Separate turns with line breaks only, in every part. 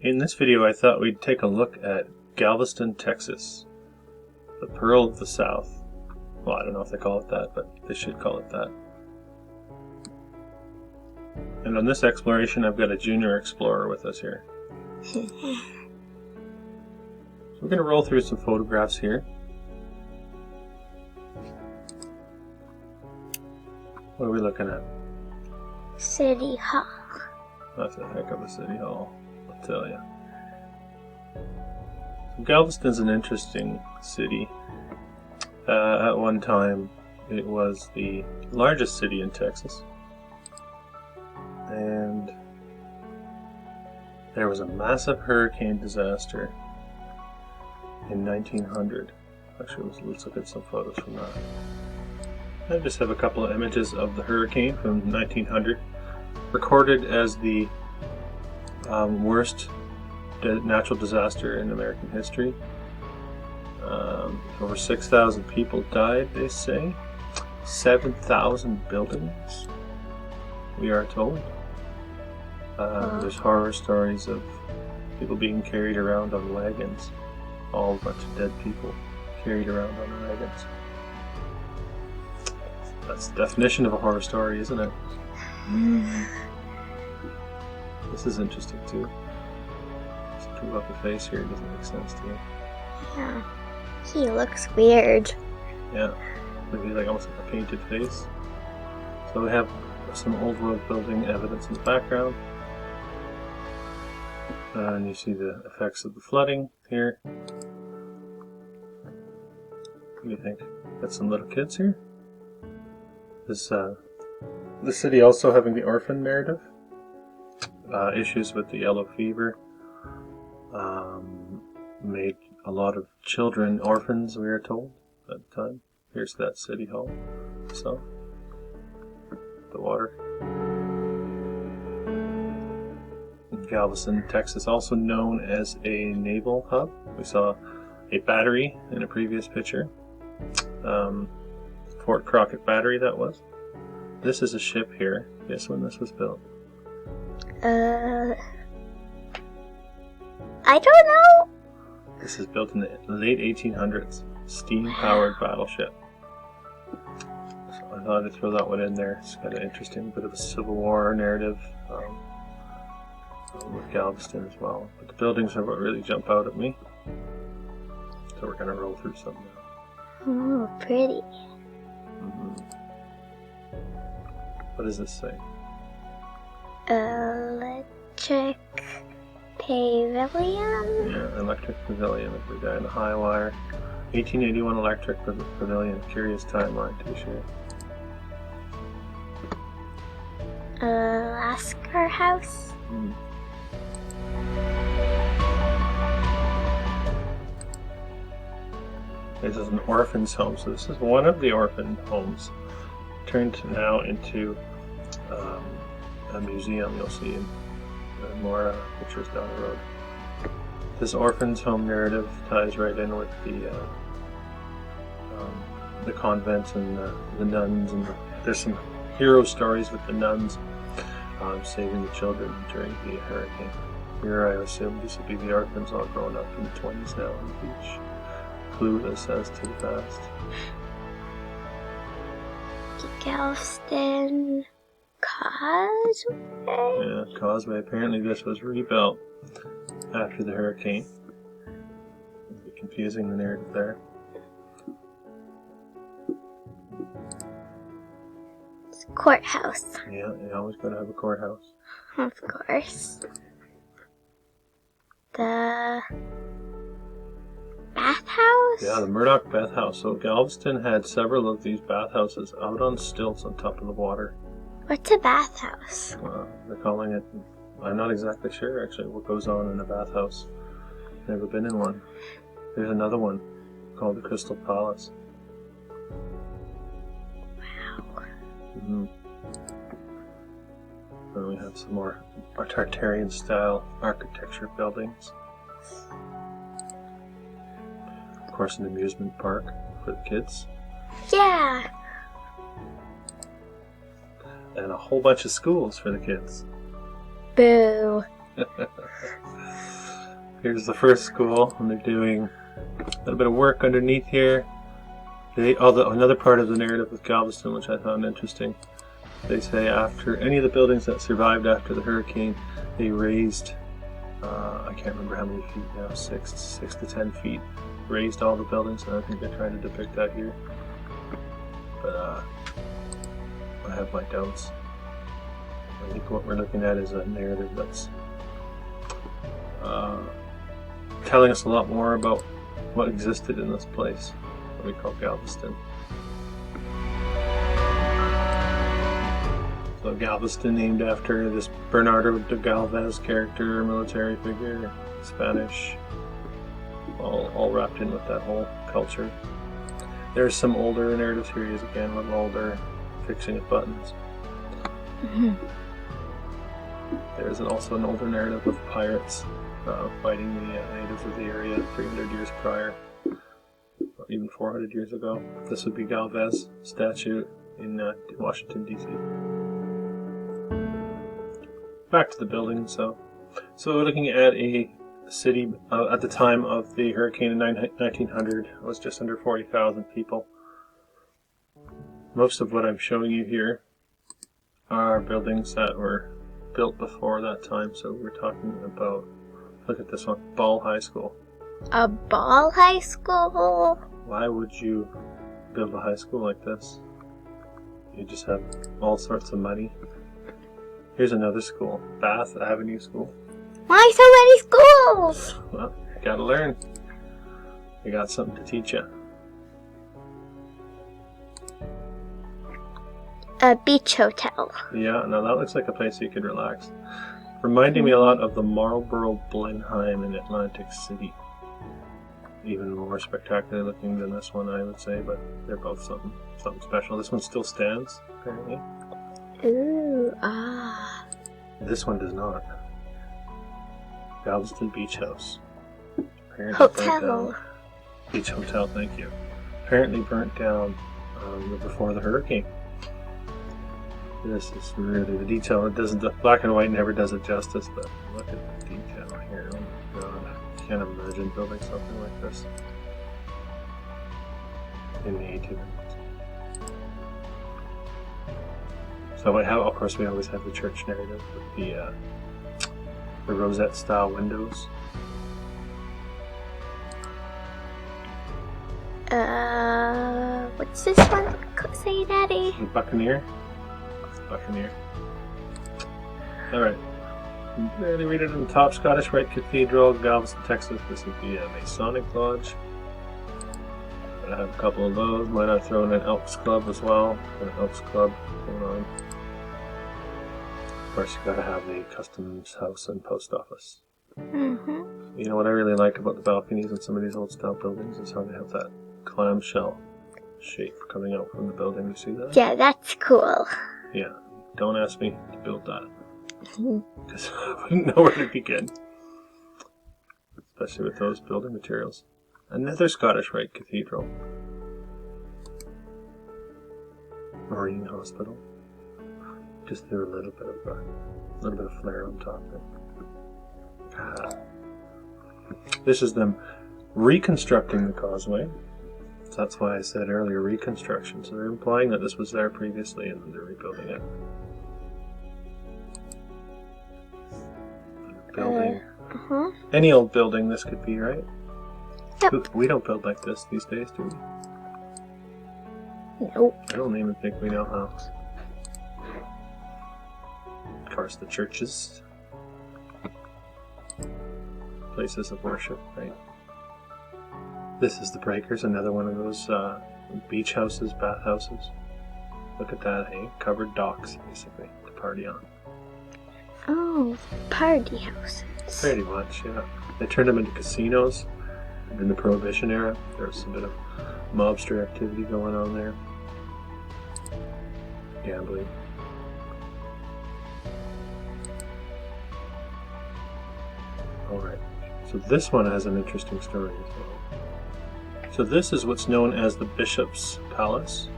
In this video, I thought we'd take a look at Galveston, Texas, the Pearl of the South. Well, I don't know if they call it that, but they should call it that. And on this exploration, I've got a junior explorer with us here. So we're going to roll through some photographs here. What are we looking at?
City Hall.
That's a heck of a city hall, I'll tell you. So Galveston's an interesting city. At one time, it was the largest city in Texas. And there was a massive hurricane disaster in 1900. Actually, let's look at some photos from that. I just have a couple of images of the hurricane from 1900, recorded as the worst natural disaster in American history. Over 6,000 people died, they say. 7,000 buildings, we are told. There's horror stories of people being carried around on wagons. All a bunch of dead people carried around on wagons. That's the definition of a horror story, isn't it? This is interesting too. Just pull up the face here, it doesn't make sense to me.
Yeah. He looks weird.
Yeah. Maybe like almost like a painted face. So we have some old world building evidence in the background. And you see the effects of the flooding here. What do you think? Got some little kids here. The city also having the orphan narrative. Issues with the yellow fever made a lot of children orphans, we are told, at the time. Here's that city hall itself. The water. Galveston, Texas, also known as a naval hub. We saw a battery in a previous picture. Fort Crockett Battery, that was. This is a ship here. Guess when this was built?
I don't know.
This is built in the late 1800s. Steam-powered battleship. So I thought I'd throw that one in there. It's kind of interesting. Bit of a Civil War narrative with Galveston as well. But the buildings are what really jump out at me. So we're going to roll through some now.
Oh, pretty.
What does this say?
Electric Pavilion?
Yeah, Electric Pavilion. The guy in the high wire. 1881 Electric Pavilion. Curious timeline, to be sure.
Lascar House?
This is an orphan's home, so this is one of the orphan homes turned now into a museum. You'll see in more pictures down the road. This orphan's home narrative ties right in with the convent and the nuns, and there's some hero stories with the nuns saving the children during the hurricane. Here I assume these would be the orphans all grown up in the 20s now on the beach. Clueless as to the past.
Galveston Causeway?
Yeah, Causeway. Apparently this was rebuilt after the hurricane. It'd be confusing, the narrative there.
It's a courthouse.
Yeah, you always gotta have a courthouse.
Of course. The bathhouse?
Yeah, the Murdoch bathhouse. So Galveston had several of these bathhouses out on stilts on top of the water.
What's a bathhouse?
They're calling it, I'm not exactly sure actually what goes on in a bathhouse. Never been in one. There's another one called the Crystal Palace.
Wow.
And we have some more Tartarian style architecture buildings. Of course, an amusement park for the kids.
Yeah.
And a whole bunch of schools for the kids.
Boo.
Here's the first school, and they're doing a little bit of work underneath here. Another part of the narrative with Galveston, which I found interesting. They say after any of the buildings that survived after the hurricane, they raised, I can't remember how many feet now, 6 to 10 feet, raised all the buildings, and I think they're trying to depict that here. But I have my doubts. I think what we're looking at is a narrative that's telling us a lot more about what existed in this place that we call Galveston. So Galveston, named after this Bernardo de Galvez character, military figure, Spanish, all wrapped in with that whole culture. There's some older narratives here. He is again a little older, fixing his buttons.
Mm-hmm.
There's also an older narrative of pirates fighting the natives of the area 300 years prior, or even 400 years ago. This would be Galvez statue in Washington, D.C. Back to the building. So we're looking at a city at the time of the hurricane in 1900. It was just under 40,000 people. Most of what I'm showing you here are buildings that were built before that time. So we're talking about, look at this one, Ball High School.
A Ball High School?
Why would you build a high school like this? You just have all sorts of money. Here's another school, Bath Avenue School.
Why so many schools?
Well, you gotta learn. I got something to teach you.
A beach hotel.
Yeah, now that looks like a place you could relax. Reminding me a lot of the Marlboro Blenheim in Atlantic City. Even more spectacular looking than this one, I would say, but they're both something special. This one still stands, apparently.
Ooh, ah.
This one does not. Galveston Beach House. Apparently
Hotel.
burnt down. Beach Hotel, thank you. Apparently burnt down before the hurricane. This is really the detail. It doesn't. The black and white never does it justice, but look at the detail here. Oh my God, I can't imagine building something like this in the 1800s. So of course, we always have the church narrative with the rosette-style windows.
What's this one? Say, Daddy.
The Buccaneer. Buccaneer. Alright. They read it in the top. Scottish Rite Cathedral, Galveston, Texas. This would be a Masonic Lodge. I have a couple of those. Might have thrown an Elks Club as well. Got an Elks Club going on. Of course, you gotta have the Customs House and Post Office.
Mm-hmm.
You know what I really like about the balconies in some of these old style buildings is how they have that clamshell shape coming out from the building. You see that?
Yeah, that's cool.
Yeah. Don't ask me to build that, because I wouldn't know where to begin. Especially with those building materials. Another Scottish Rite Cathedral. Marine Hospital. Just threw a little bit of flair on top there. This is them reconstructing the causeway. So that's why I said earlier reconstruction. So they're implying that this was there previously and then they're rebuilding it. Building. Any old building this could be, right?
Yep.
We don't build like this these days, do we?
Nope.
I don't even think we know how. Of course, the churches. Places of worship, right? This is the Breakers, another one of those beach houses, bath houses. Look at that, hey? Covered docks, basically, to party on.
Oh, party houses.
Pretty much, yeah. They turned them into casinos in the Prohibition era. There was a bit of mobster activity going on there. Gambling. Alright, so this one has an interesting story as well. So this is what's known as the Bishop's Palace.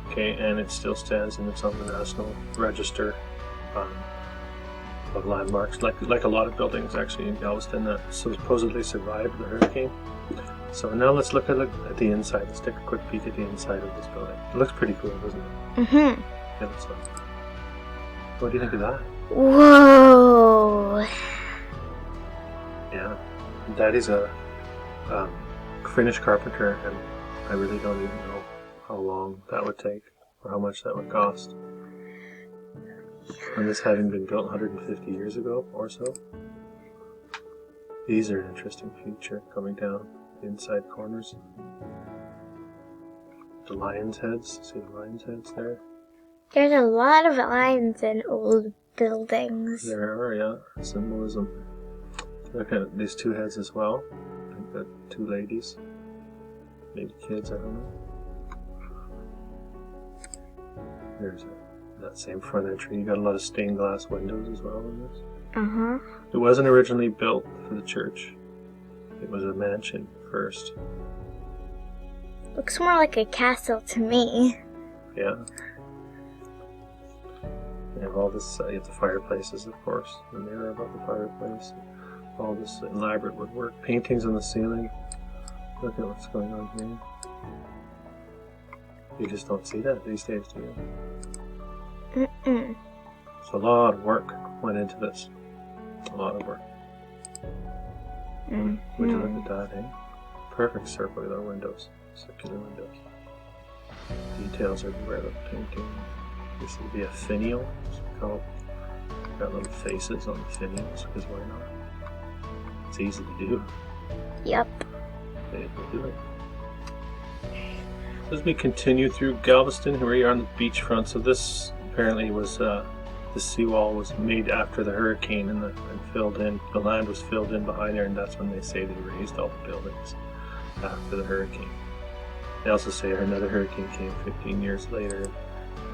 Okay, and it still stands and it's on the National Register. of landmarks, like a lot of buildings actually in Galveston that supposedly survived the hurricane. So now let's look at the inside. Let's take a quick peek at the inside of this building. It looks pretty cool, doesn't it?
Mm-hmm.
Yeah, let's look. What do you think of that?
Whoa.
Yeah, Daddy's a Finnish carpenter, and I really don't even know how long that would take or how much that would cost. And this having been built 150 years ago or so. These are an interesting feature coming down the inside corners. The lion's heads. See the lion's heads there?
There's a lot of lions in old buildings.
There are, yeah. Symbolism. Look at these two heads as well. I think they're two ladies. Maybe kids, I don't know. There's that same front entry. You got a lot of stained glass windows as well in this.
Uh-huh.
It wasn't originally built for the church. It was a mansion first.
Looks more like a castle to me.
Yeah. You have all this, you have the fireplaces, of course. The mirror above the fireplace. All this elaborate woodwork. Paintings on the ceiling. Look at what's going on here. You just don't see that these days, do you?
Mm-mm.
So a lot of work went into this. A lot of work.
Mm-hmm.
Would you look at that, eh? Perfect circular windows. Circular windows. Details everywhere, the painting. This would be a finial. It's called. Got little faces on the finials, because why not? It's easy to do.
Yep.
They will do it. As we continue through Galveston, here we are on the beachfront. So this apparently was the seawall was made after the hurricane and filled in. The land was filled in behind there, and that's when they say they raised all the buildings after the hurricane. They also say another hurricane came 15 years later.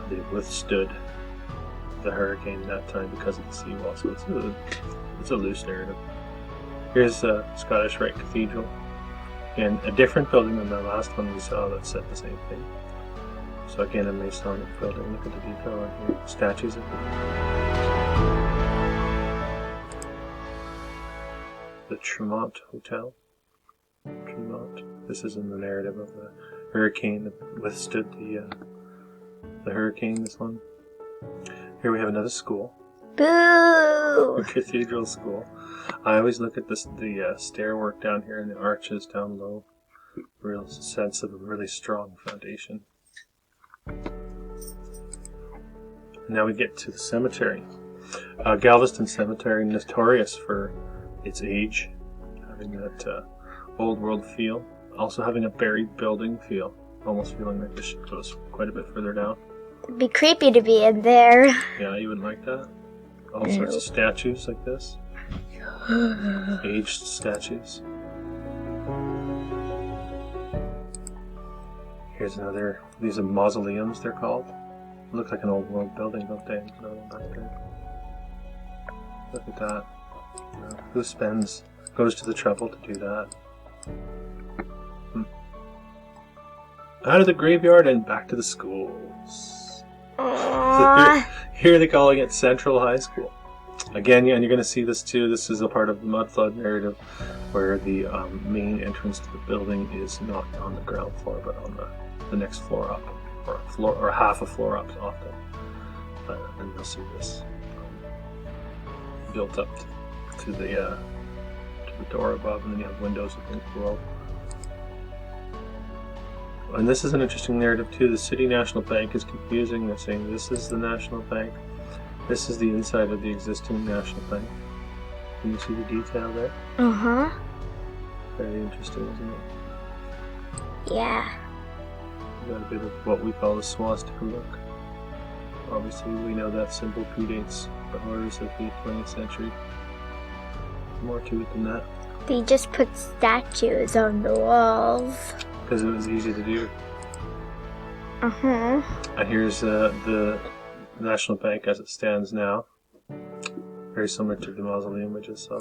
They withstood the hurricane that time because of the seawall. So it's a loose narrative. Here's Scottish Rite Cathedral. And a different building than the last one we saw that said the same thing. So again, a Masonic building. Look at the detail on here. Statues of the Tremont Hotel. Tremont. This is in the narrative of the hurricane that withstood the hurricane, this one. Here we have another school.
Boo!
A cathedral school. I always look at the stairwork down here and the arches down low. Real sense of a really strong foundation. Now we get to the cemetery. Galveston Cemetery, notorious for its age, having that old world feel. Also having a buried building feel. Almost feeling like this goes quite a bit further down.
It'd be creepy to be in there.
Yeah, you wouldn't like that? All sorts of statues like this. Aged statues. Here's another. These are mausoleums, they're called. Look like an old world building, don't they? No, back there. Look at that. Who goes to the trouble to do that? Out of the graveyard and back to the schools. So here they're calling it Central High School. Again, and you're going to see this too. This is a part of the mud flood narrative where the main entrance to the building is not on the ground floor, but on the next floor up, or half a floor up often. And you'll see this built up to the door above, and then you have windows looking below. And this is an interesting narrative too. The City National Bank is confusing. They're saying this is the National Bank. This is the inside of the existing National Bank. Can you see the detail there?
Uh-huh.
Very interesting, isn't it?
Yeah.
Got a bit of what we call the swastika look. Obviously, we know that symbol predates the horrors of the 20th century. More to it than that.
They just put statues on the walls.
Because it was easy to do.
Uh-huh.
And here's the National Bank as it stands now. Very similar to the mausoleum we just saw.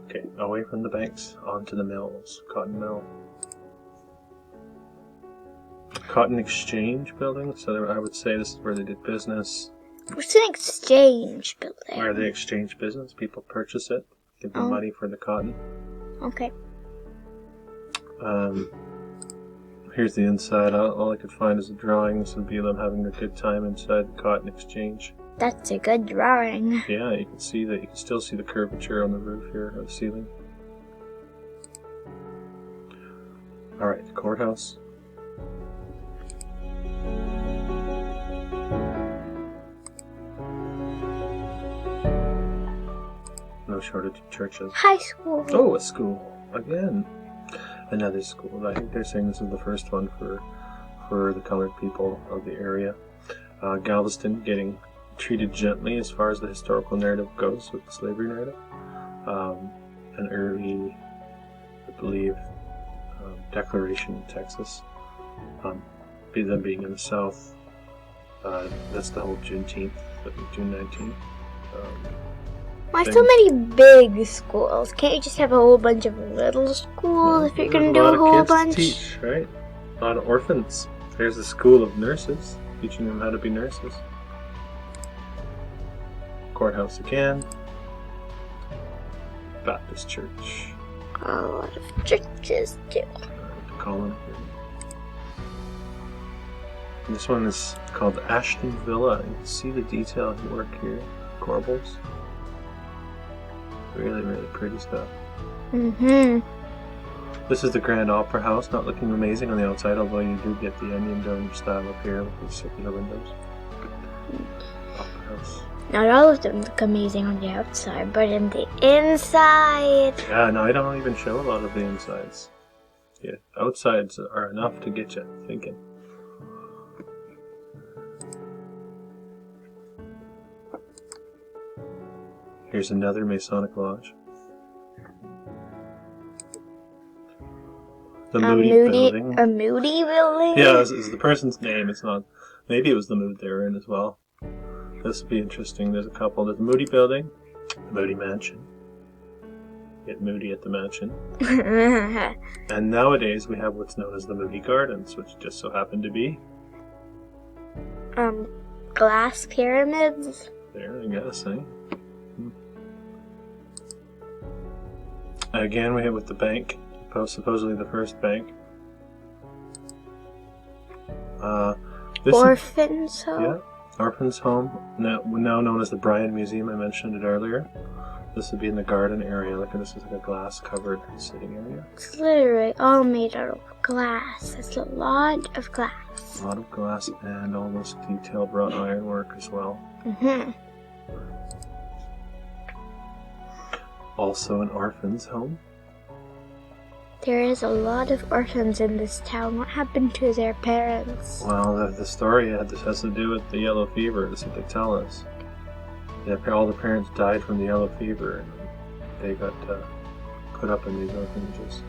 Okay, away from the banks, onto the mills. Cotton mill. Cotton Exchange building, so I would say this is where they did business.
What's an exchange building?
Where they exchange business. People purchase it, give them money for the cotton.
Okay.
Here's the inside. All I could find is a drawing. This would be them having a good time inside the cotton exchange.
That's a good drawing.
Yeah, you can see that. You can still see the curvature on the roof here, or the ceiling. Alright, the courthouse. No shortage of churches.
High school.
Oh, a school. Again. Another school. I think they're saying this is the first one for the colored people of the area. Galveston getting treated gently as far as the historical narrative goes with the slavery narrative. An early, I believe, declaration in Texas. Them being in the South. That's the whole Juneteenth, June 19th.
Why so many big schools? Can't you just have a whole bunch of little schools if you're going to do a whole bunch?
To teach, right? A lot of orphans. There's the school of nurses, teaching them how to be nurses. Courthouse again. Baptist church.
A lot of churches too.
The column. This one is called Ashton Villa. You can see the detail at work here. Corbels. Really, really pretty stuff. This is the Grand Opera House, not looking amazing on the outside, although you do get the onion dome style up here with the circular windows. Opera House.
Not all of them look amazing on the outside, but in the inside...
Yeah, no, I don't even show a lot of the insides. Yeah, outsides are enough to get you thinking. Here's another Masonic lodge. The Moody building.
A Moody building?
Yeah, it's the person's name. It's not. Maybe it was the mood they were in as well. This would be interesting. There's a couple. There's the Moody building, the Moody mansion. Get Moody at the mansion. And nowadays we have what's known as the Moody Gardens, which just so happen to be
glass pyramids.
There, I guess, eh? Again, we hit with the bank. Supposedly the first bank.
Orphans home?
Yeah, Orphans Home. Now known as the Bryan Museum. I mentioned it earlier. This would be in the garden area. Look at this, is like a glass covered sitting area.
It's literally all made out of glass. It's a lot of glass.
A lot of glass and all this detailed wrought ironwork as well. Also an orphan's home.
There is a lot of orphans in this town. What happened to their parents?
Well, the story has to do with the yellow fever. That's what they tell us. Yeah, all the parents died from the yellow fever, and they got put up in these orphanages.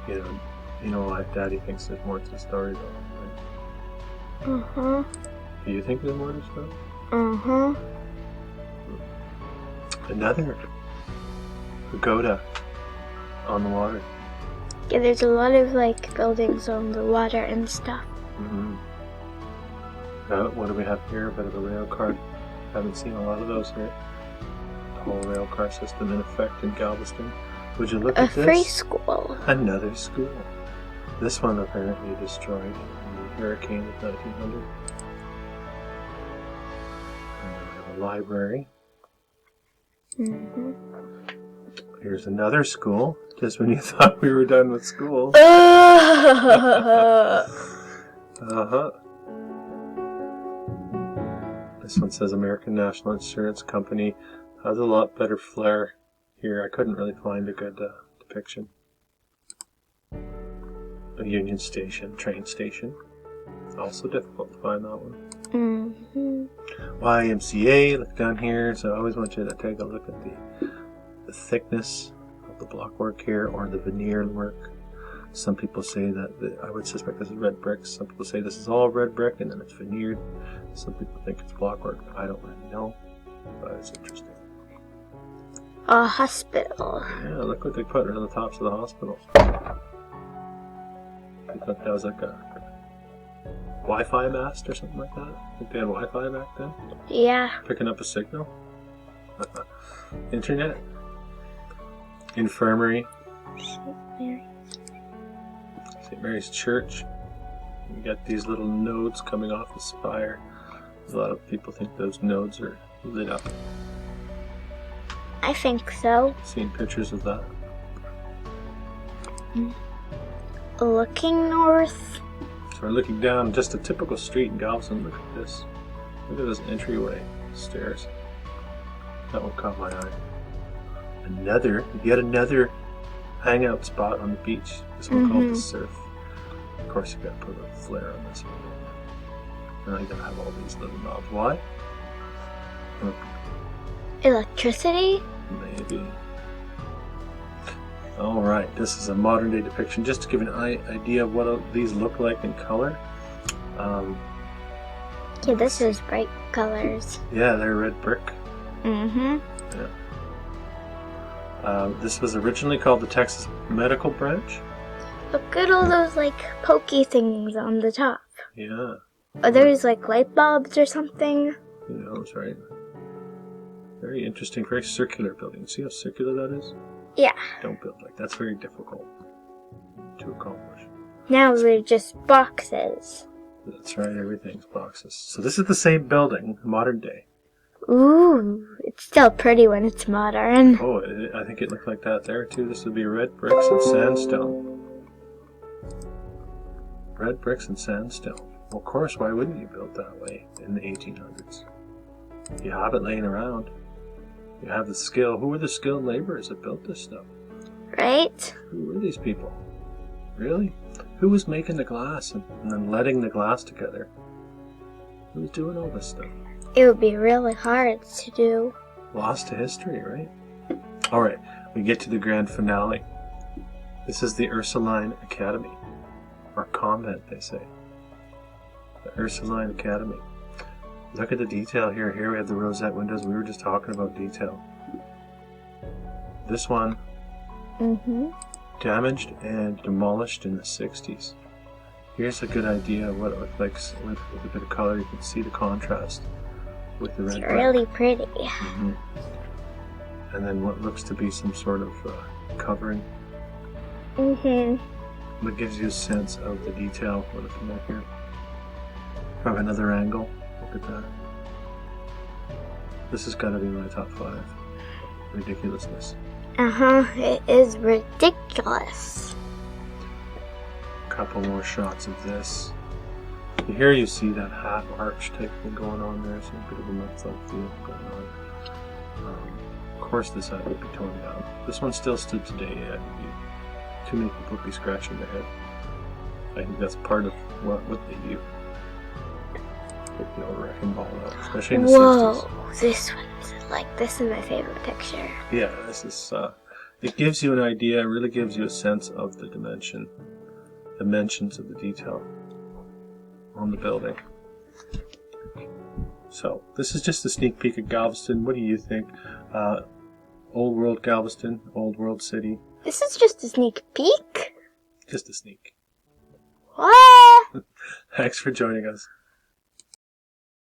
You know, like Daddy thinks there's more to the story, though. Right? Do you think there's more to the story? Another pagoda on the water.
Yeah, there's a lot of buildings on the water and stuff.
What do we have here? A bit of a rail car. Haven't seen a lot of those here. The whole rail car system in effect in Galveston. Would you look at this?
A free school.
Another school. This one apparently destroyed in the hurricane of 1900. And we have a library. Here's another school, just when you thought we were done with school. This one says American National Insurance Company. Has a lot better flair here. I couldn't really find a good depiction. A Union Station, train station. Also difficult to find that one. YMCA, look down here. So I always want you to take a look at the thickness of the blockwork here, or the veneer work. Some people say that, I would suspect this is red bricks. Some people say this is all red brick and then it's veneered. Some people think it's blockwork. I don't really know, but it's interesting.
A hospital.
Yeah, look what they put around the tops of the hospitals. I thought that was like a Wi-Fi mast or something like that. I think they had Wi-Fi back then.
Yeah.
Picking up a signal. Internet. Infirmary. St. Mary's Church. You got these little nodes coming off the spire. A lot of people think those nodes are lit up.
I think so.
Seen pictures of that.
Looking north.
So we're looking down just a typical street in Galveston. Look at this. Look at this entryway stairs. That one caught my eye. Yet another hangout spot on the beach. This one called the Surf. Of course, you gotta put a flare on this one. Now you gotta have all these little knobs. Why?
Electricity?
Maybe. Alright, this is a modern day depiction. Just to give an idea of what these look like in color.
Yeah, this is bright colors.
Yeah, they're red brick.
Mm-hmm.
Yeah. This was originally called the Texas Medical Branch.
Look at all those, like, pokey things on the top.
Yeah.
Are those, like, light bulbs or something?
Who knows, right? Very interesting, very circular building. See how circular that is?
Yeah.
Don't build like that's very difficult to accomplish.
Now they're just boxes.
That's right, everything's boxes. So this is the same building, modern day.
Ooh, it's still pretty when it's modern.
Oh, I think it looked like that there too. This would be red bricks and sandstone. Red bricks and sandstone. Well, of course, why wouldn't you build that way in the 1800s? You have it laying around. You have the skill. Who were the skilled laborers that built this stuff?
Right?
Who were these people? Really? Who was making the glass and then letting the glass together? Who was doing all this stuff?
It would be really hard to do.
Lost to history, right? Alright, we get to the grand finale. This is the Ursuline Academy. Or convent, they say. The Ursuline Academy. Look at the detail here. Here we have the rosette windows. We were just talking about detail. This one, damaged and demolished in the 60s. Here's a good idea of what it looked like with a bit of color. You can see the contrast with the red.
It's really pretty.
And then what looks to be some sort of covering. That gives you a sense of the detail we're looking at here. From another angle. Look at that. This has got to be my top 5. Ridiculousness.
It is ridiculous.
A couple more shots of this. Here you see that half arch type thing going on there. So a bit of a method feel going on. Of course this had to be torn down. This one still stood today. Yeah, too many people would be scratching their head. I think that's part of what they do. Get the old wrecking ball out, especially in the 60s.
This one's this is my favorite picture.
Yeah, this is, it gives you an idea, it really gives you a sense of the dimensions of the detail on the building. So, this is just a sneak peek at Galveston. What do you think? Old World Galveston, Old World City.
This is just a sneak peek?
Just a sneak.
What?
Thanks for joining us.